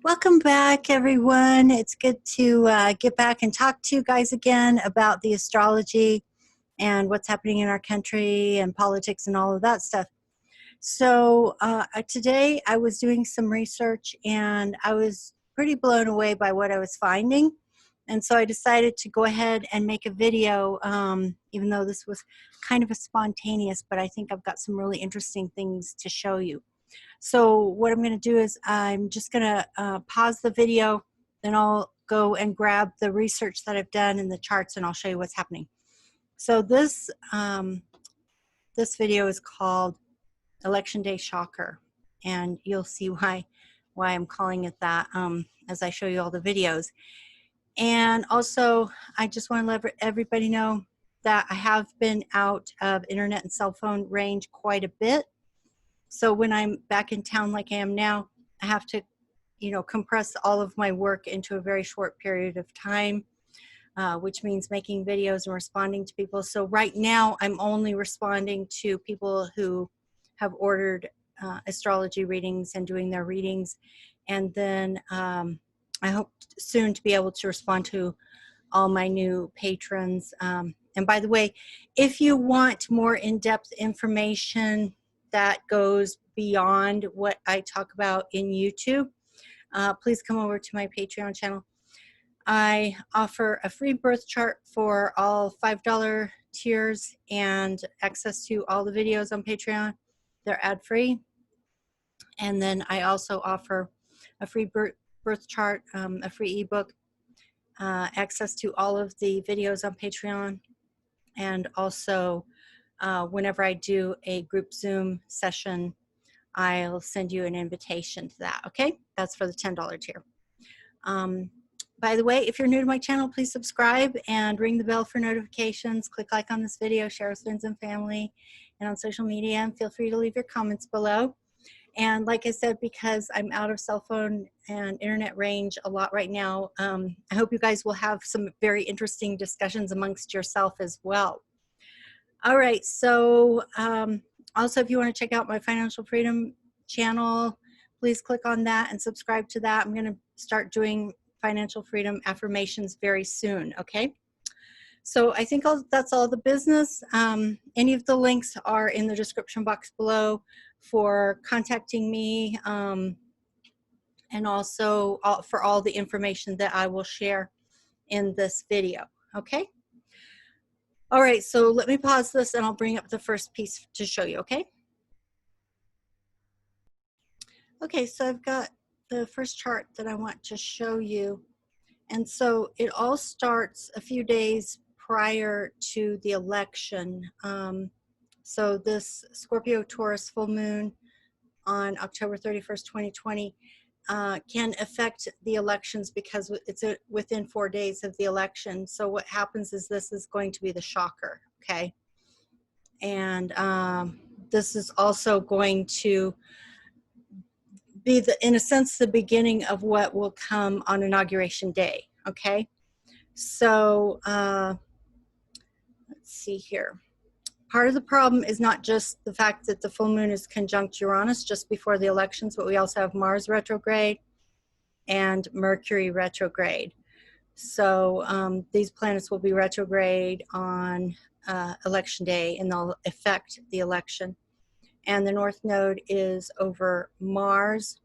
Welcome back, everyone. It's good to get back and talk to you guys again about the astrology and what's happening in our country and politics and all of that stuff. So today I was doing some research and I was pretty blown away by what I was finding. And so I decided to go ahead and make a video, even though this was kind of a spontaneous, but I think I've got some really interesting things to show you. So what I'm going to do is I'm just going to pause the video, then I'll go and grab the research that I've done in the charts and I'll show you what's happening. So this video is called Election Day Shocker, and you'll see why I'm calling it that as I show you all the videos. And also, I just want to let everybody know that I have been out of internet and cell phone range quite a bit. So when I'm back in town like I am now, I have to, compress all of my work into a very short period of time, which means making videos and responding to people. So right now, I'm only responding to people who have ordered astrology readings and doing their readings. And then I hope soon to be able to respond to all my new patrons. And by the way, if you want more in-depth information that goes beyond what I talk about in YouTube, please come over to my Patreon channel. I offer a free birth chart for all $5 tiers and access to all the videos on Patreon. They're ad-free. And then I also offer a free birth chart, a free ebook, access to all of the videos on Patreon, and also whenever I do a group Zoom session, I'll send you an invitation to that, okay? That's for the $10 tier. By the way, if you're new to my channel, please subscribe and ring the bell for notifications. Click like on this video, share with friends and family, and on social media, and feel free to leave your comments below. And like I said, because I'm out of cell phone and internet range a lot right now, I hope you guys will have some very interesting discussions amongst yourself as well. All right, so also if you want to check out my Financial Freedom channel, please click on that and subscribe to that. I'm going to start doing financial freedom affirmations very soon, okay? So I think that's all the business. Any of the links are in the description box below for contacting me, and also for all the information that I will share in this video, okay? All right, so let me pause this and I'll bring up the first piece to show you, okay? Okay, so I've got the first chart that I want to show you. And so it all starts a few days prior to the election. So this Scorpio-Taurus full moon on October 31st, 2020 can affect the elections because it's within 4 days of the election. So what happens is this is going to be the shocker, okay? And this is also going to be, in a sense, the beginning of what will come on Inauguration Day, okay? So let's see here. Part of the problem is not just the fact that the full moon is conjunct Uranus just before the elections, but we also have Mars retrograde and Mercury retrograde. So these planets will be retrograde on election day, and they'll affect the election. And the North Node is over Mars,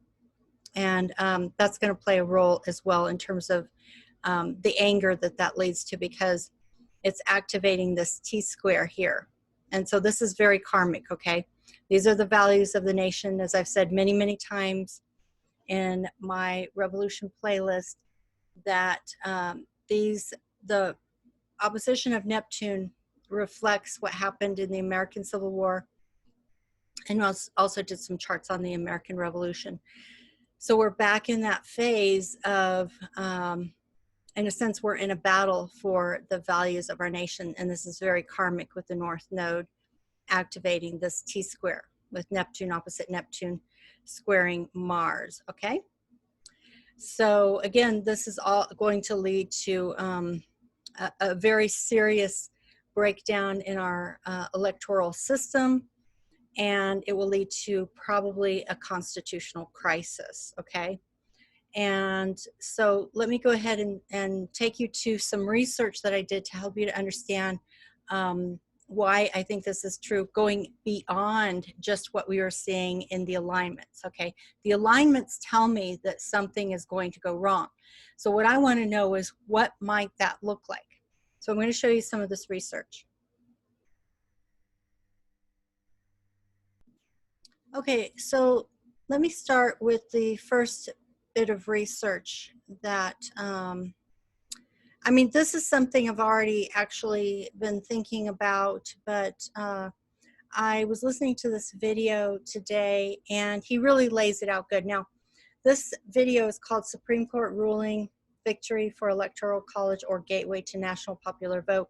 and that's going to play a role as well in terms of the anger that leads to, because it's activating this T-square here. And so this is very karmic, okay? These are the values of the nation, as I've said many, many times in my Revolution playlist, that the opposition of Neptune reflects what happened in the American Civil War, and also did some charts on the American Revolution. So we're back in that phase of, in a sense, we're in a battle for the values of our nation, and this is very karmic with the North Node activating this T-square with Neptune opposite Neptune squaring Mars, okay? So again, this is all going to lead to a very serious breakdown in our electoral system, and it will lead to probably a constitutional crisis, okay? And so let me go ahead and take you to some research that I did to help you to understand why I think this is true, going beyond just what we were seeing in the alignments, okay? The alignments tell me that something is going to go wrong. So what I want to know is, what might that look like? So I'm going to show you some of this research. Okay, so let me start with the first bit of research that, I mean, this is something I've already actually been thinking about, but I was listening to this video today and he really lays it out good. Now, this video is called Supreme Court Ruling, Victory for Electoral College or Gateway to National Popular Vote.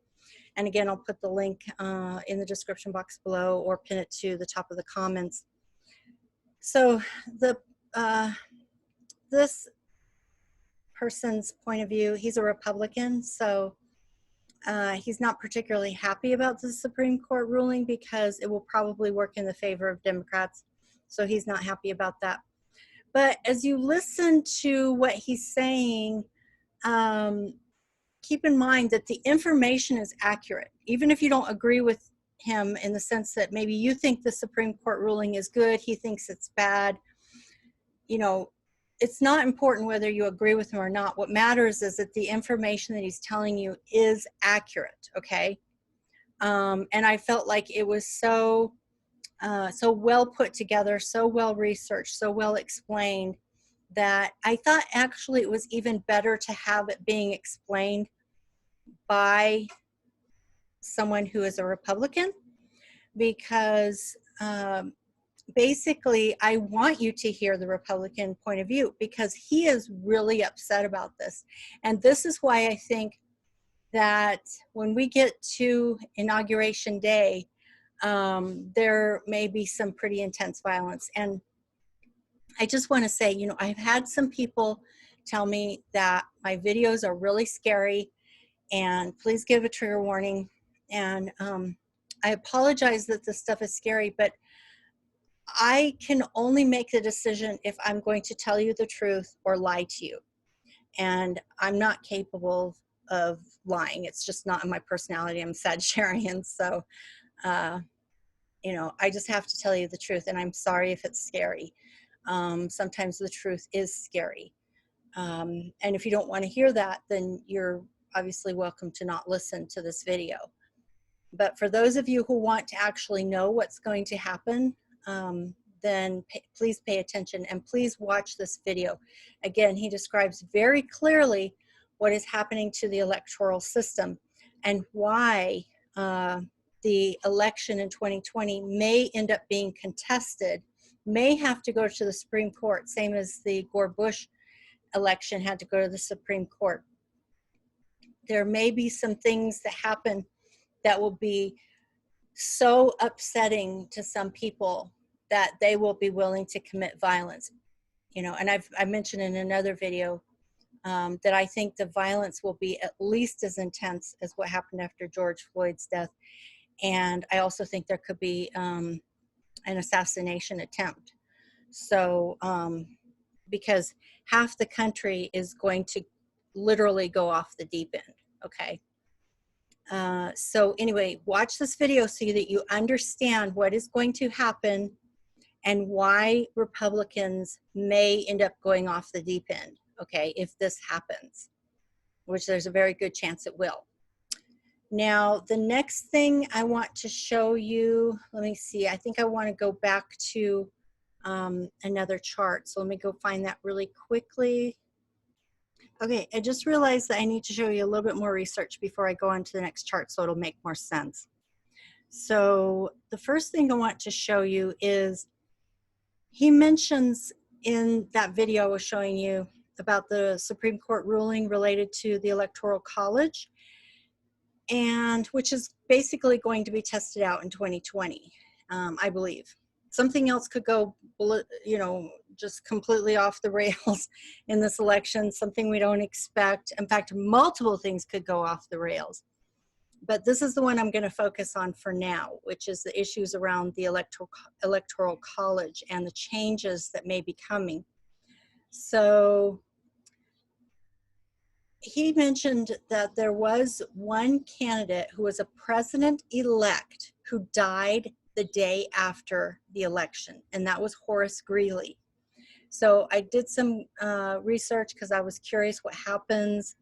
And again, I'll put the link in the description box below or pin it to the top of the comments. So this person's point of view, he's a Republican, so he's not particularly happy about the Supreme Court ruling because it will probably work in the favor of Democrats. So he's not happy about that. But as you listen to what he's saying, keep in mind that the information is accurate. Even if you don't agree with him in the sense that maybe you think the Supreme Court ruling is good, he thinks it's bad, you know, it's not important whether you agree with him or not. What matters is that the information that he's telling you is accurate, okay? And I felt like it was so well put together, so well researched, so well explained, that I thought actually it was even better to have it being explained by someone who is a Republican, because basically I want you to hear the Republican point of view, because he is really upset about this. And this is why I think that when we get to Inauguration Day, there may be some pretty intense violence. And I just want to say, you know, I've had some people tell me that my videos are really scary and please give a trigger warning. And I apologize that this stuff is scary, but I can only make the decision if I'm going to tell you the truth or lie to you. And I'm not capable of lying. It's just not in my personality. I'm Sagittarian. So, you know, I just have to tell you the truth. And I'm sorry if it's scary. Sometimes the truth is scary. And if you don't want to hear that, then you're obviously welcome to not listen to this video. But for those of you who want to actually know what's going to happen, then please pay attention and please watch this video. Again, he describes very clearly what is happening to the electoral system and why the election in 2020 may end up being contested, may have to go to the Supreme Court, same as the Gore-Bush election had to go to the Supreme Court. There may be some things that happen that will be so upsetting to some people that they will be willing to commit violence. You know, and I mentioned in another video that I think the violence will be at least as intense as what happened after George Floyd's death. And I also think there could be an assassination attempt. So, because half the country is going to literally go off the deep end, okay? So anyway, watch this video so that you understand what is going to happen and why Republicans may end up going off the deep end, okay, if this happens, which there's a very good chance it will. Now, the next thing I want to show you, let me see, I think I want to go back to another chart. So let me go find that really quickly. Okay, I just realized that I need to show you a little bit more research before I go on to the next chart so it'll make more sense. So the first thing I want to show you is, he mentions in that video I was showing you about the Supreme Court ruling related to the Electoral College, and which is basically going to be tested out in 2020, I believe. Something else could go, you know, just completely off the rails in this election, something we don't expect. In fact, multiple things could go off the rails. But this is the one I'm going to focus on for now, which is the issues around the electoral college and the changes that may be coming. So he mentioned that there was one candidate who was a president-elect who died the day after the election, and that was Horace Greeley. So I did some research because I was curious what happens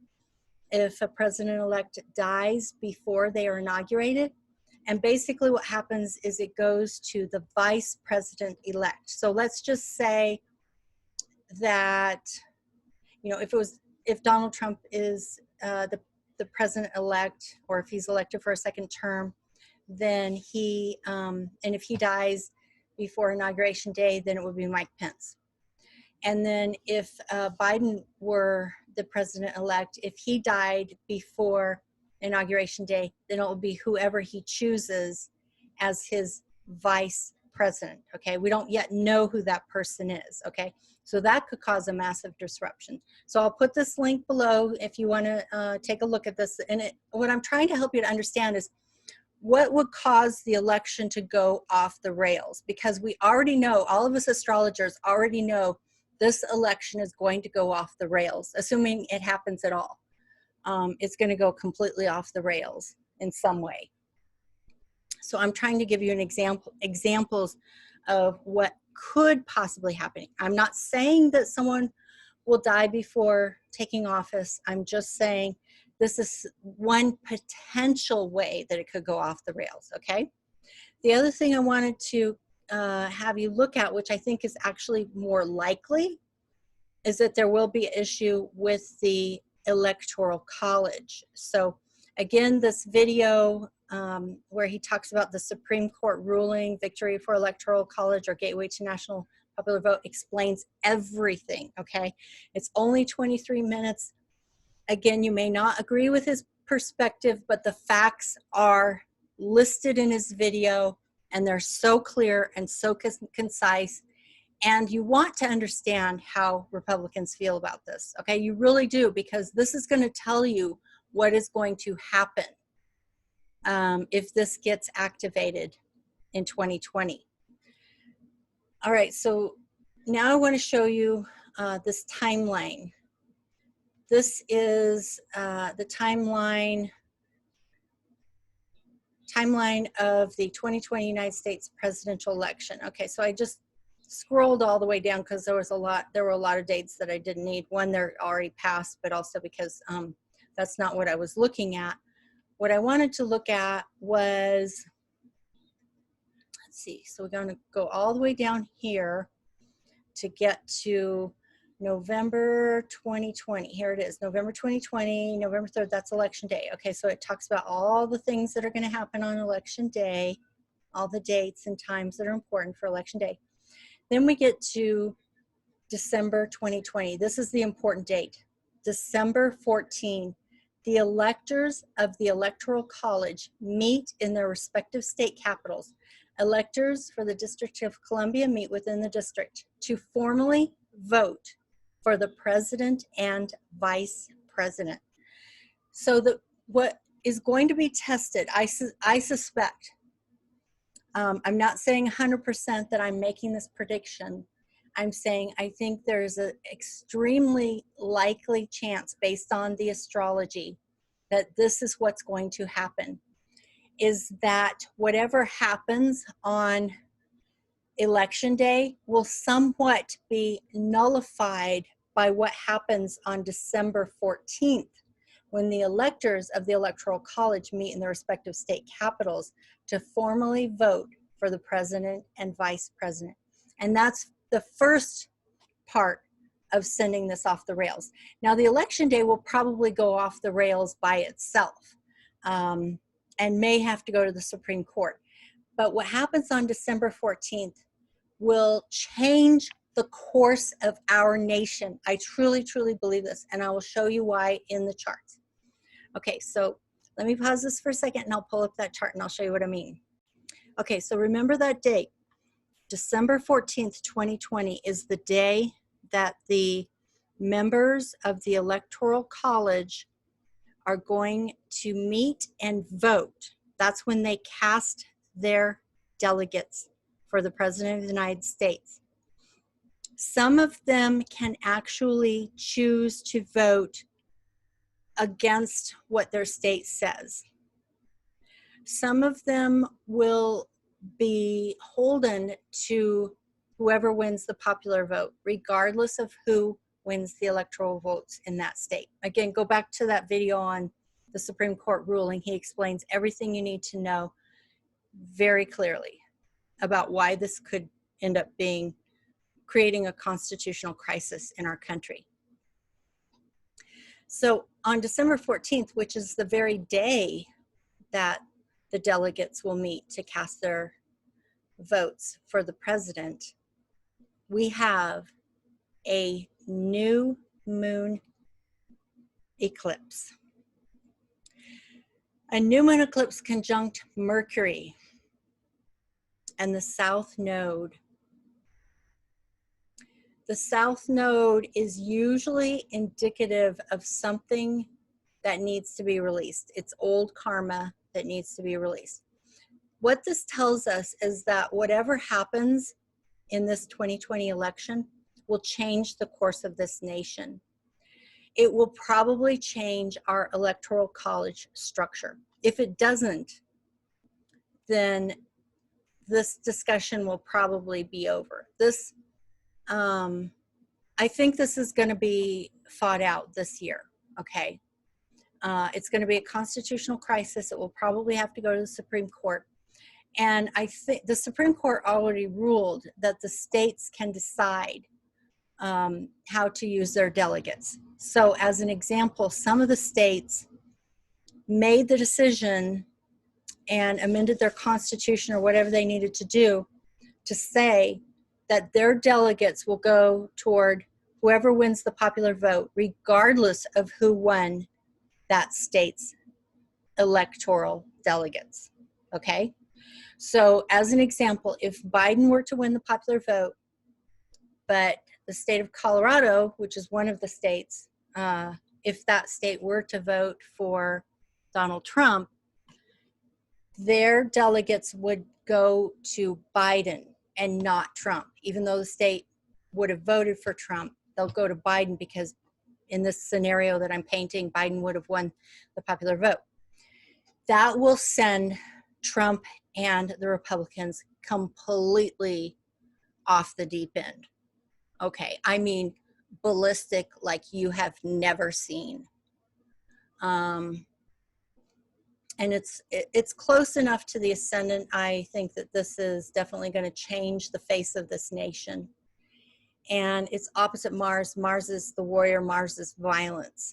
if a president-elect dies before they are inaugurated. And basically what happens is it goes to the vice president-elect. So let's just say that, you know, if Donald Trump is the president-elect, or if he's elected for a second term, then he, and if he dies before Inauguration Day, then it would be Mike Pence. And then if Biden were the president-elect, if he died before Inauguration Day, then it will be whoever he chooses as his vice president, okay? We don't yet know who that person is, okay? So that could cause a massive disruption. So I'll put this link below if you want to take a look at this. And what I'm trying to help you to understand is what would cause the election to go off the rails? Because we already know, all of us astrologers already know this election is going to go off the rails, assuming it happens at all. It's going to go completely off the rails in some way. So I'm trying to give you an examples of what could possibly happen. I'm not saying that someone will die before taking office. I'm just saying this is one potential way that it could go off the rails, okay? The other thing I wanted to have you look at, which I think is actually more likely, is that there will be an issue with the Electoral College. So again, this video where he talks about the Supreme Court ruling, victory for Electoral College or gateway to national popular vote, explains everything, okay? It's only 23 minutes. Again, you may not agree with his perspective, but the facts are listed in his video, and they're so clear and so concise, and you want to understand how Republicans feel about this, okay? You really do, because this is going to tell you what is going to happen if this gets activated in 2020. All right, so now I want to show you this timeline. This is the timeline of the 2020 United States presidential election. Okay, so I just scrolled all the way down because there were a lot of dates that I didn't need. One, they're already passed, but also because that's not what I was looking at. What I wanted to look at was, let's see, so we're going to go all the way down here to get to November 2020. Here it is, November 2020, November 3rd, that's election day. Okay, so it talks about all the things that are going to happen on election day, all the dates and times that are important for election day. Then we get to December 2020. This is the important date. December 14. The electors of the Electoral College meet in their respective state capitals. Electors for the District of Columbia meet within the district to formally vote for the president and vice president. So what is going to be tested, I suspect, I'm not saying 100% that I'm making this prediction. I'm saying I think there's an extremely likely chance, based on the astrology, that this is what's going to happen, is that whatever happens on election day will somewhat be nullified by what happens on December 14th, when the electors of the Electoral College meet in their respective state capitals to formally vote for the president and vice president. And that's the first part of sending this off the rails. Now, the election day will probably go off the rails by itself and may have to go to the Supreme Court. But what happens on December 14th will change the course of our nation. I truly, truly believe this, and I will show you why in the charts. Okay, so let me pause this for a second, and I'll pull up that chart, and I'll show you what I mean. Okay, so remember that date. December 14th, 2020 is the day that the members of the Electoral College are going to meet and vote. That's when they cast their delegates for the President of the United States. Some of them can actually choose to vote against what their state says. Some of them will be holden to whoever wins the popular vote, regardless of who wins the electoral votes in that state. Again, go back to that video on the Supreme Court ruling. He explains everything you need to know very clearly about why this could end up creating a constitutional crisis in our country. So on December 14th, which is the very day that the delegates will meet to cast their votes for the president, we have a new moon eclipse. A new moon eclipse conjunct Mercury and the South Node. The South Node is usually indicative of something that needs to be released. It's old karma that needs to be released. What this tells us is that whatever happens in this 2020 election will change the course of this nation. It will probably change our electoral college structure. If it doesn't, then this discussion will probably be over. I think this is going to be fought out this year, okay? It's going to be a constitutional crisis. It will probably have to go to the Supreme Court. And I think the Supreme Court already ruled that the states can decide how to use their delegates. So as an example, some of the states made the decision and amended their constitution or whatever they needed to do to say that their delegates will go toward whoever wins the popular vote, regardless of who won that state's electoral delegates, okay? So as an example, if Biden were to win the popular vote, but the state of Colorado, which is one of the states, if that state were to vote for Donald Trump, their delegates would go to Biden and not Trump. Even though the state would have voted for Trump, they'll go to Biden because in this scenario that I'm painting, Biden would have won the popular vote. That will send Trump and the Republicans completely off the deep end. Okay, I mean ballistic like you have never seen. And it's close enough to the ascendant. I think that this is definitely going to change the face of this nation. And it's opposite Mars. Mars is the warrior, Mars is violence,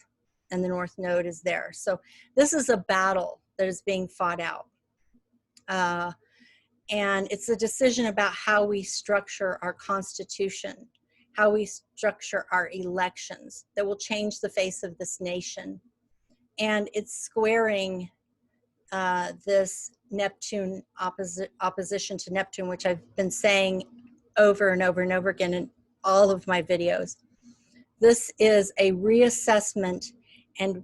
and the North Node is there. So this is a battle that is being fought out. And it's a decision about how we structure our Constitution, how we structure our elections that will change the face of this nation. And it's squaring this Neptune opposition to Neptune, which I've been saying over and over and over again in all of my videos. This is a reassessment and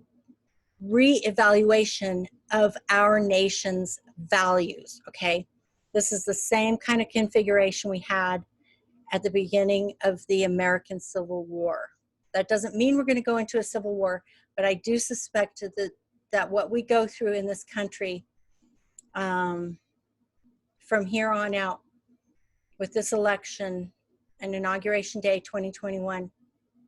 reevaluation of our nation's values, okay? This is the same kind of configuration we had at the beginning of the American Civil War. That doesn't mean we're going to go into a civil war, but I do suspect that what we go through in this country from here on out with this election and Inauguration Day 2021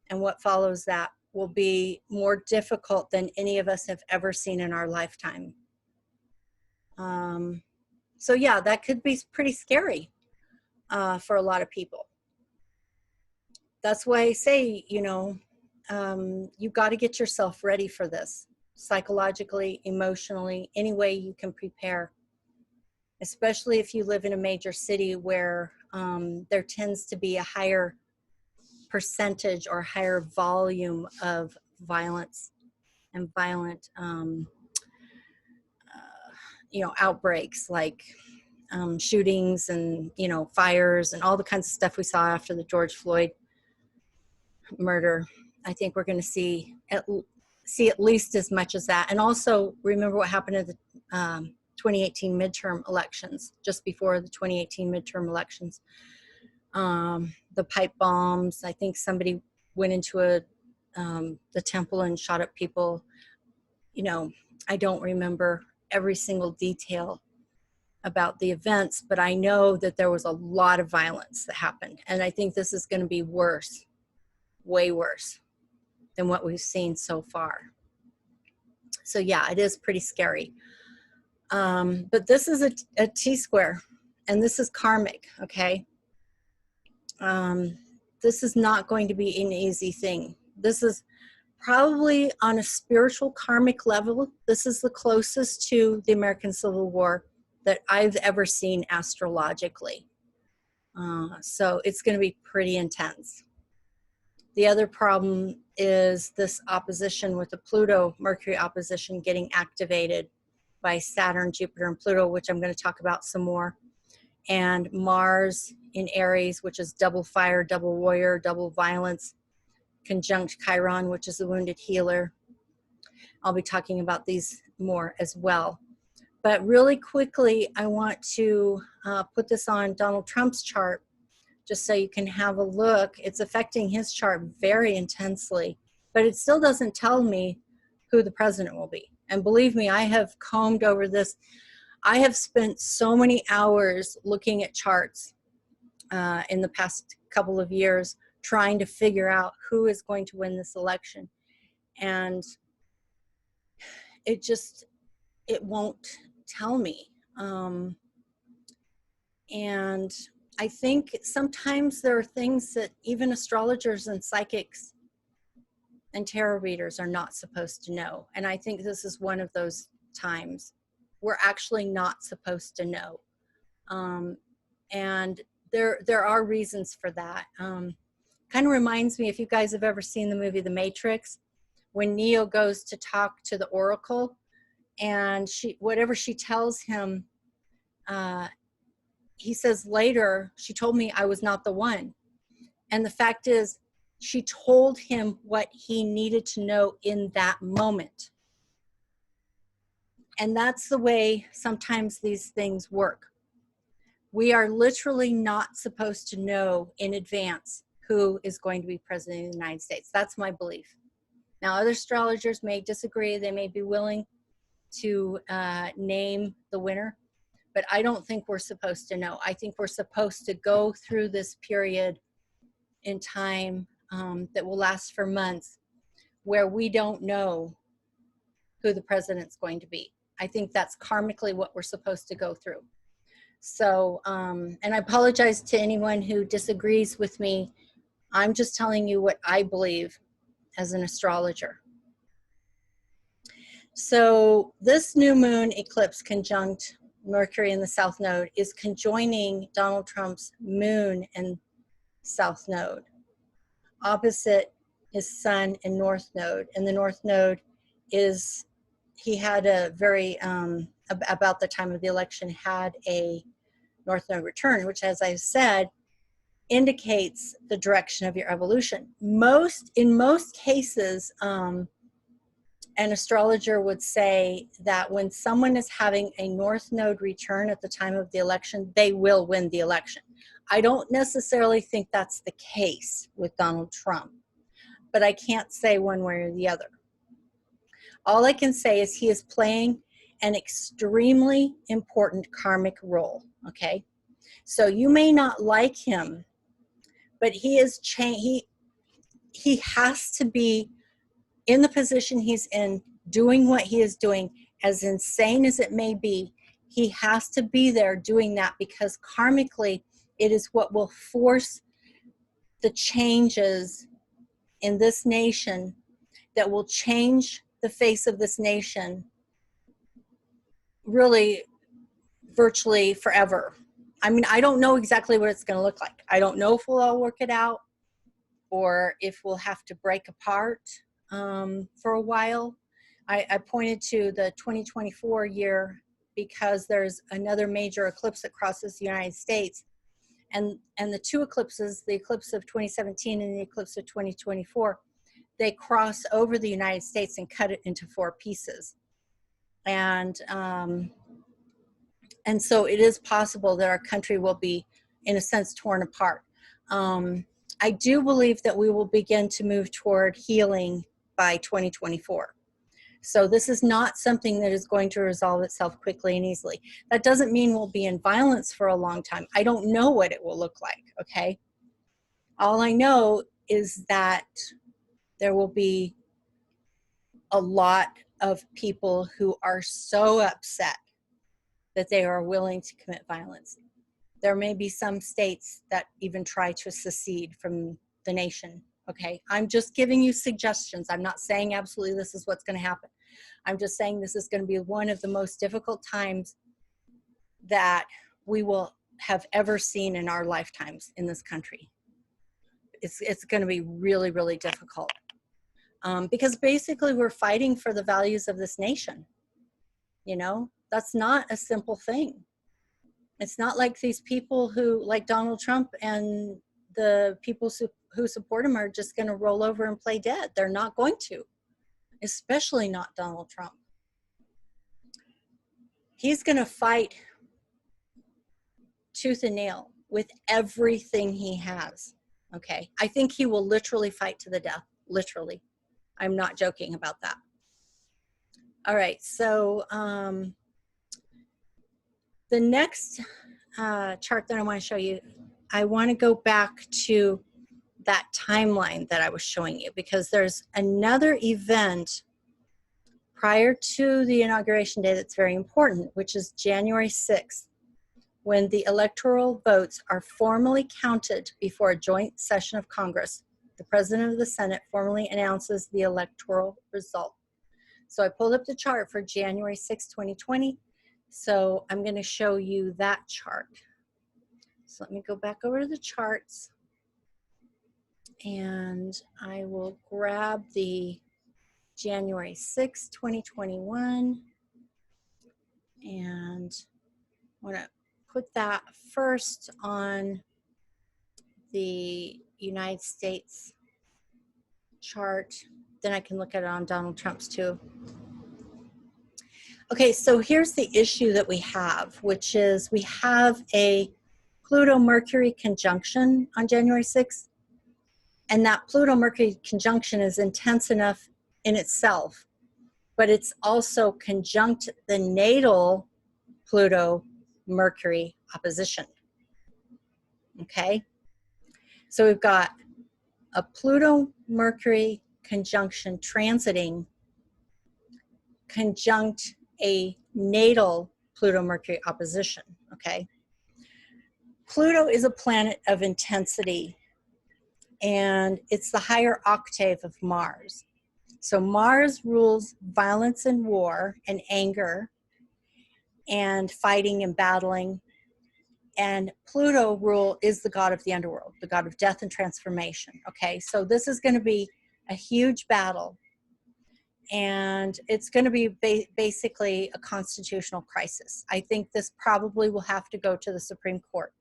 and what follows that will be more difficult than any of us have ever seen in our lifetime. So yeah, that could be pretty scary for a lot of people. That's why I say, you know, you got to get yourself ready for this, psychologically, emotionally, any way you can prepare, especially if you live in a major city where there tends to be a higher percentage or higher volume of violence and violent, you know, outbreaks like shootings and, you know, fires and all the kinds of stuff we saw after the George Floyd murder. I think we're going to see at least as much as that. And also remember what happened at the 2018 midterm elections, just before the 2018 midterm elections. The pipe bombs, I think somebody went into the temple and shot up people. you know, I don't remember every single detail about the events, but I know that there was a lot of violence that happened. And I think this is going to be worse, way worse than what we've seen so far. So yeah, it is pretty scary. But this is a T-square, and this is karmic, okay? This is not going to be an easy thing. This is probably on a spiritual karmic level. This is the closest to the American Civil War that I've ever seen astrologically. So it's going to be pretty intense. The other problem is this opposition with the Pluto Mercury opposition getting activated by Saturn, Jupiter, and Pluto, which I'm going to talk about some more. And Mars in Aries, which is double fire, double warrior, double violence, conjunct Chiron, which is the wounded healer. I'll be talking about these more as well. But really quickly, I want to put this on Donald Trump's chart, just so you can have a look. It's affecting his chart very intensely, but it still doesn't tell me who the president will be. And believe me, I have combed over this. I have spent so many hours looking at charts in the past couple of years, trying to figure out who is going to win this election. And it won't tell me. And I think sometimes there are things that even astrologers and psychics and tarot readers are not supposed to know. And I think this is one of those times we're actually not supposed to know. And there are reasons for that. Kind of reminds me, if you guys have ever seen the movie The Matrix, when Neo goes to talk to the Oracle, and whatever she tells him, he says later, she told me I was not the one. And the fact is, she told him what he needed to know in that moment. And that's the way sometimes these things work. We are literally not supposed to know in advance who is going to be president of the United States. That's my belief. Now, other astrologers may disagree. They may be willing to name the winner, but I don't think we're supposed to know. I think we're supposed to go through this period in time that will last for months where we don't know who the president's going to be. I think that's karmically what we're supposed to go through. So, and I apologize to anyone who disagrees with me. I'm just telling you what I believe as an astrologer. So this new moon eclipse conjunct Mercury in the South Node is conjoining Donald Trump's moon and South Node. Opposite is Sun and North Node. And the North Node is, he had a very, about the time of the election, had a North Node return, which, as I said, indicates the direction of your evolution. In most cases, an astrologer would say that when someone is having a North Node return at the time of the election, they will win the election. I don't necessarily think that's the case with Donald Trump, but I can't say one way or the other. All I can say is he is playing an extremely important karmic role, okay? So you may not like him, but he has to be in the position he's in, doing what he is doing, as insane as it may be. He has to be there doing that, because karmically it is what will force the changes in this nation that will change the face of this nation really virtually forever. I mean, I don't know exactly what it's going to look like. I don't know if we'll all work it out or if we'll have to break apart for a while. I pointed to the 2024 year because there's another major eclipse that crosses the United States. And the two eclipses, the eclipse of 2017 and the eclipse of 2024, they cross over the United States and cut it into 4 pieces. And so it is possible that our country will be, in a sense, torn apart. I do believe that we will begin to move toward healing by 2024. So this is not something that is going to resolve itself quickly and easily. That doesn't mean we'll be in violence for a long time. I don't know what it will look like, okay? All I know is that there will be a lot of people who are so upset that they are willing to commit violence. There may be some states that even try to secede from the nation, okay? I'm just giving you suggestions. I'm not saying absolutely this is what's going to happen. I'm just saying this is going to be one of the most difficult times that we will have ever seen in our lifetimes in this country. It's going to be really, really difficult. Because basically we're fighting for the values of this nation. You know, that's not a simple thing. It's not like these people who, like Donald Trump and the people who support him, are just going to roll over and play dead. They're not going to, especially not Donald Trump. He's going to fight tooth and nail with everything he has. Okay. I think he will literally fight to the death. Literally. I'm not joking about that. All right. So, the next chart that I want to show you, I want to go back to that timeline that I was showing you, because there's another event prior to the inauguration day that's very important, which is January 6th, when the electoral votes are formally counted before a joint session of Congress. The President of the Senate formally announces the electoral result. So I pulled up the chart for January 6, 2020. So I'm going to show you that chart. So let me go back over to the charts, and I will grab the January 6, 2021, and I want to put that first on the United States chart. Then I can look at it on Donald Trump's too. Okay, so here's the issue that we have, which is we have a Pluto-Mercury conjunction on January 6th, and that Pluto-Mercury conjunction is intense enough in itself, but it's also conjunct the natal Pluto-Mercury opposition, okay? So we've got a Pluto-Mercury conjunction transiting conjunct a natal Pluto-Mercury opposition, okay? Pluto is a planet of intensity, and it's the higher octave of Mars. So Mars rules violence and war and anger and fighting and battling, and Pluto is the god of the underworld, the god of death and transformation, okay? So this is going to be a huge battle, and it's going to be basically a constitutional crisis. I think this probably will have to go to the Supreme Court.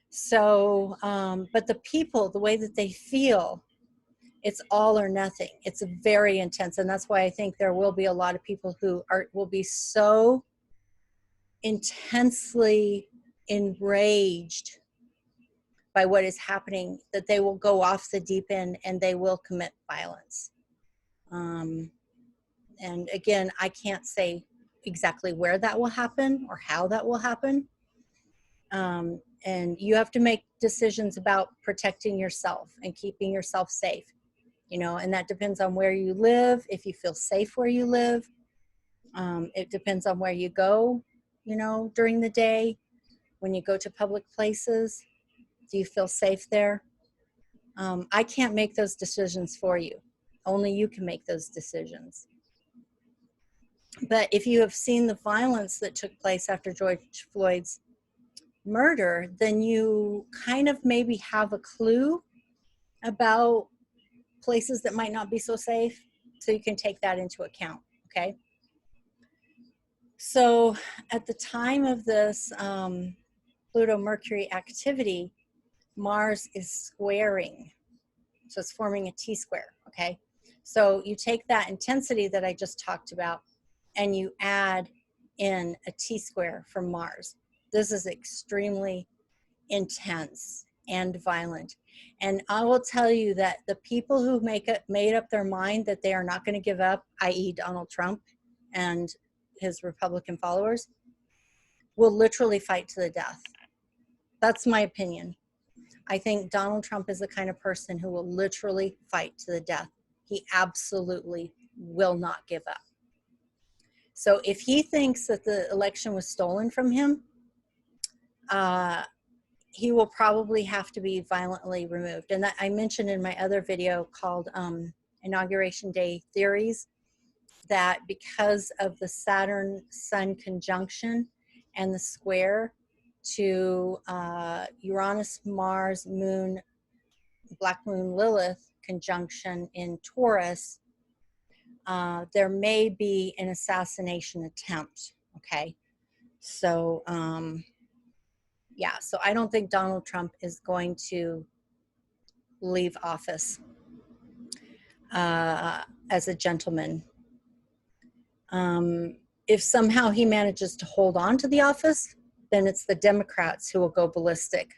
So, but the people, the way that they feel, it's all or nothing. It's very intense, and that's why I think there will be a lot of people who will be so intensely enraged by what is happening that they will go off the deep end and they will commit violence. And again, I can't say exactly where that will happen or how that will happen. And you have to make decisions about protecting yourself and keeping yourself safe, you know, and that depends on where you live, if you feel safe where you live. It depends on where you go, you know, during the day. When you go to public places, do you feel safe there? I can't make those decisions for you. Only you can make those decisions. But if you have seen the violence that took place after George Floyd's murder, then you kind of maybe have a clue about places that might not be so safe, so you can take that into account, okay? So at the time of this Pluto-Mercury activity, Mars is squaring, so it's forming a T-square, okay? So you take that intensity that I just talked about and you add in a T-square from Mars. This is extremely intense, and violent. And I will tell you that the people who made up their mind that they are not going to give up, i.e. Donald Trump and his Republican followers, will literally fight to the death. That's my opinion. I think Donald Trump is the kind of person who will literally fight to the death. He absolutely will not give up. So if he thinks that the election was stolen from him, he will probably have to be violently removed. And that I mentioned in my other video called Inauguration Day Theories, that because of the Saturn-Sun conjunction and the square to Uranus, Mars, Moon, Black Moon, Lilith conjunction in Taurus, there may be an assassination attempt, okay? So, yeah, so I don't think Donald Trump is going to leave office as a gentleman. If somehow he manages to hold on to the office, then it's the Democrats who will go ballistic.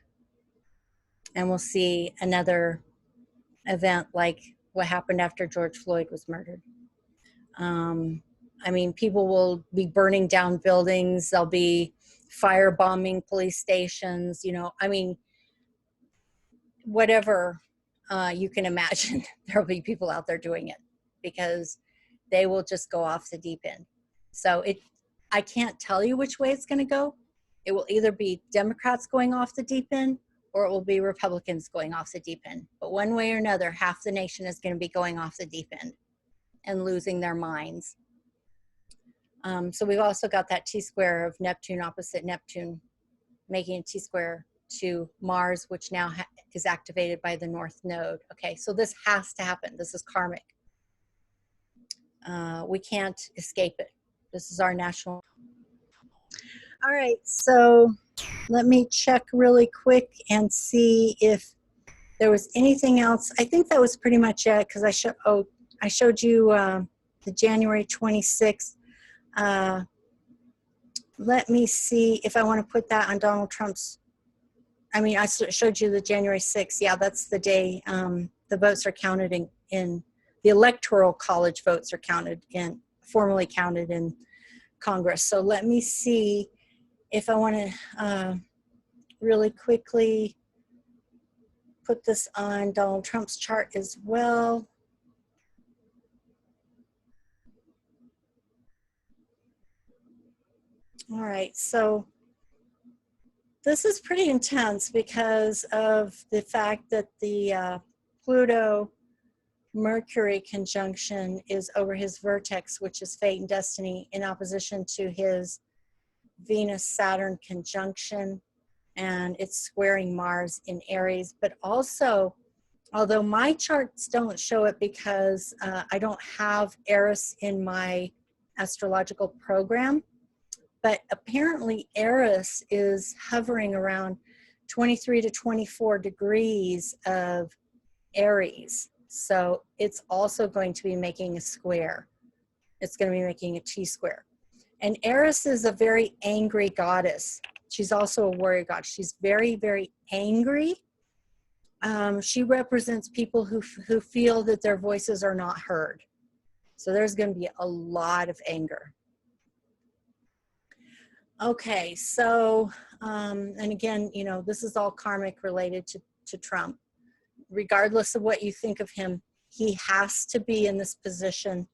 And we'll see another event like what happened after George Floyd was murdered. I mean, people will be burning down buildings. They'll be firebombing police stations, you know, I mean, whatever you can imagine, there'll be people out there doing it because they will just go off the deep end. So I can't tell you which way it's going to go. It will either be Democrats going off the deep end or it will be Republicans going off the deep end. But one way or another, half the nation is going to be going off the deep end and losing their minds. So we've also got that T-square of Neptune opposite Neptune, making a T-square to Mars, which now is activated by the North Node. Okay, so this has to happen. This is karmic. We can't escape it. This is our national. All right, so let me check really quick and see if there was anything else. I think that was pretty much it because I showed you the January 26th. Let me see if I want to put that on Donald Trump's. I mean, I showed you the January 6th. Yeah, that's the day the votes are counted in the Electoral College votes are formally counted in Congress. So let me see if I want to really quickly put this on Donald Trump's chart as well. All right, so this is pretty intense because of the fact that the Pluto Mercury conjunction is over his vertex, which is fate and destiny, in opposition to his Venus-Saturn conjunction, and it's squaring Mars in Aries. But also, although my charts don't show it because I don't have Eris in my astrological program, but apparently Eris is hovering around 23 to 24 degrees of Aries. So it's also going to be making a square. It's going to be making a T-square. And Eris is a very angry goddess. She's also a warrior goddess. She's very, very angry. She represents people who feel that their voices are not heard. So there's going to be a lot of anger. Okay, so, and again, you know, this is all karmic related to Trump. Regardless of what you think of him, he has to be in this position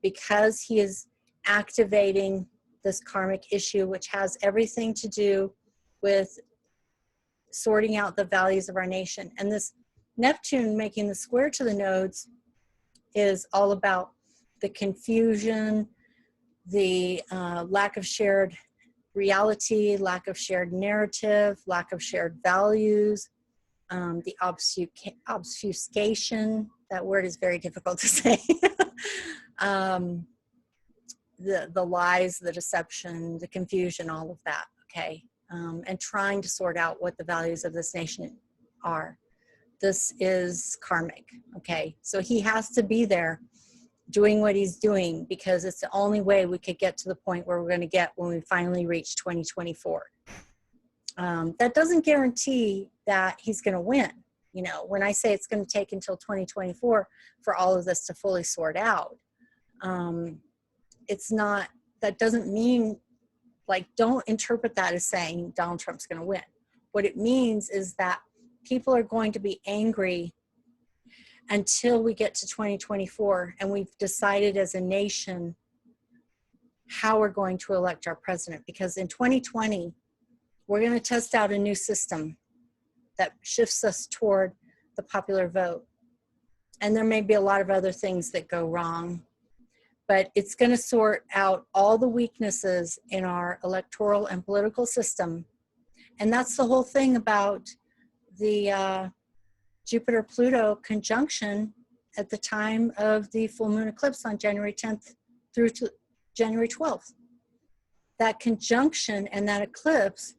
because he is activating this karmic issue, which has everything to do with sorting out the values of our nation. And this Neptune making the square to the nodes is all about the confusion, the lack of shared reality, lack of shared narrative, lack of shared values, the obfuscation, that word is very difficult to say, the lies, the deception, the confusion, all of that, okay? And trying to sort out what the values of this nation are. This is karmic, okay? So he has to be there doing what he's doing because it's the only way we could get to the point where we're going to get when we finally reach 2024. That doesn't guarantee that he's going to win. You know, when I say it's going to take until 2024 for all of this to fully sort out, it's not, that doesn't mean, like, don't interpret that as saying Donald Trump's going to win. What it means is that people are going to be angry until we get to 2024 and we've decided as a nation how we're going to elect our president. Because in 2020, we're going to test out a new system that shifts us toward the popular vote. And there may be a lot of other things that go wrong, but it's going to sort out all the weaknesses in our electoral and political system. And that's the whole thing about the Jupiter-Pluto conjunction at the time of the full moon eclipse on January 10th through to January 12th. That conjunction and that eclipse,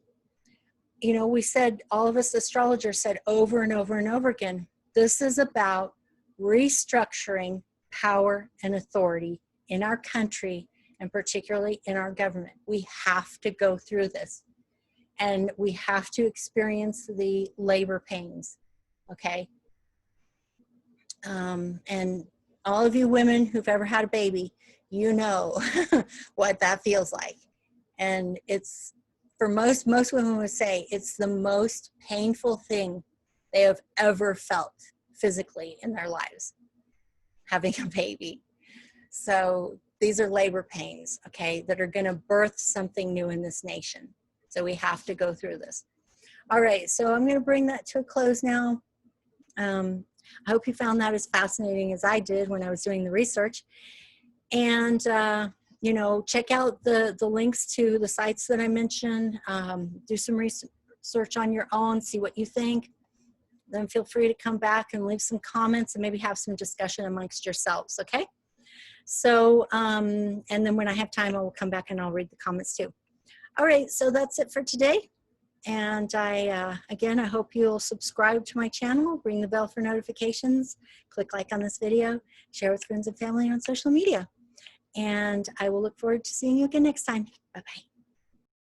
you know, we said, all of us astrologers said over and over and over again, this is about restructuring power and authority in our country and particularly in our government. We have to go through this and we have to experience the labor pains, okay? And all of you women who've ever had a baby, you know what that feels like. And it's, for most women would say it's the most painful thing they have ever felt physically in their lives, having a baby. So these are labor pains, okay, that are going to birth something new in this nation. So we have to go through this. All right, so I'm going to bring that to a close now. I hope you found that as fascinating as I did when I was doing the research. And you know, check out the links to the sites that I mentioned. Do some research on your own, see what you think. Then feel free to come back and leave some comments and maybe have some discussion amongst yourselves, okay? So, and then when I have time, I will come back and I'll read the comments too. All right, so that's it for today. And again, I hope you'll subscribe to my channel, ring the bell for notifications, click like on this video, share with friends and family on social media. And I will look forward to seeing you again next time. Bye-bye.